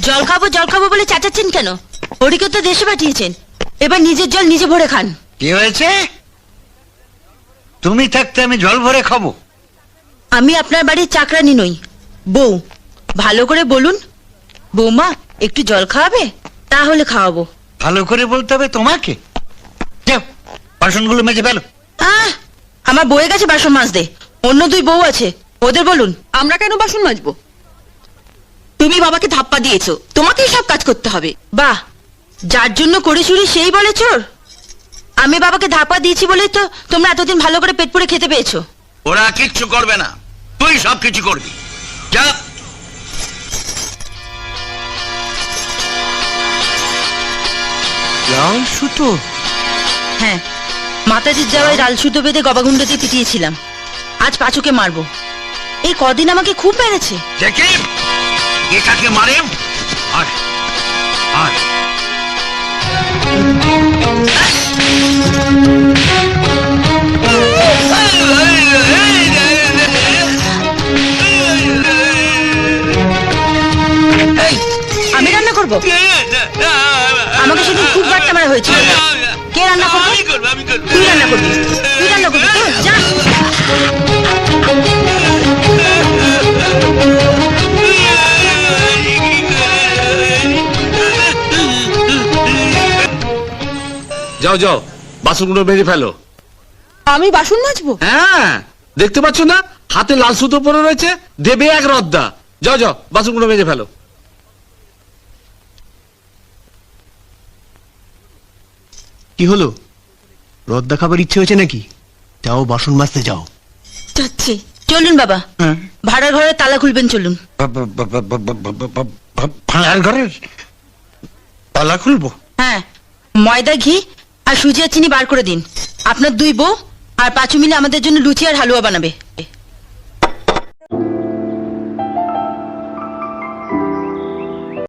জল খাবো বলে চাচাচ্ছেন কেন? হরিকে তো দেশে পাঠিয়েছেন, এবার নিজের জল নিজে ভরে খান। কি হয়েছে? তুমি থাকতে আমি জল ভরে খাবো? আমি আপনার বাড়ির চাকরানি নই, বউ। ভালো করে বলুন, বৌমা একটু জল খাওয়াবে? তাহলে খাওয়াবো। ভালো করে বলতে হবে তোমাকে। যাও বাসনগুলো মেজে ফেলো। আমার বউয়ের কাছে বাসন মাজতে, অন্য দুই বউ আছে, ওদের বলুন। আমরা কেন বাসন মাজবো? তুমি বাবাকে ধাপ্পা দিয়েছো, তোমাকেই সব কাজ করতে হবে। বাহ, যার জন্য করে চুরি সেই বলে চোর। আমি বাবাকে ধাপা দিয়েছি বলেই তো তোমরা এতদিন ভালো করে পেট পুড়ে খেতে পেয়েছো। ওরা কিচ্ছু করবে না, তুই সব কিছু করবি। যা। লাল সুতো? হ্যাঁ, মাতাজির যাওয়ায় লাল সুতো বেঁধে গবাগুন্ড দিয়ে পিটিয়েছিলাম। আজ পাঁচুকে মারবো। এই কদিন আমাকে খুব মেরেছে। দেখি এটাকে মারে। আর আর এই, আমি রান্না করবো? আমাকে সেদিন খুব বাট্টা মারা হয়েছিল। কে রান্না করবে? তুই রান্না করবি, তুই রান্না করবি তো, যা। যাও যাও, বাসনগুলো মেজে ফেলো। আমি বাসন মাজবো? হ্যাঁ, দেখতে পাচ্ছ না হাতে লাল সুতো পরে রয়েছে, দেবে এক রদ্দা। যাও যাও, বাসনগুলো মেজে ফেলো। কি হলো, রদ্দা খাবার ইচ্ছে হয়েছে নাকি? যাও বাসন মাজতে যাও। যাচ্ছি। চলুন বাবা, ভাড়ার ঘরে তালা খুলবেন, চলুন। ভাড়ার ঘরের তালা খুলবো? হ্যাঁ, ময়দা, ঘি আর সুজি আর চিনি বার করে দিন। আপনার দুই বউ আর পাঁচু মিলে আমাদের জন্য লুচি আর হালুয়া বানাবে।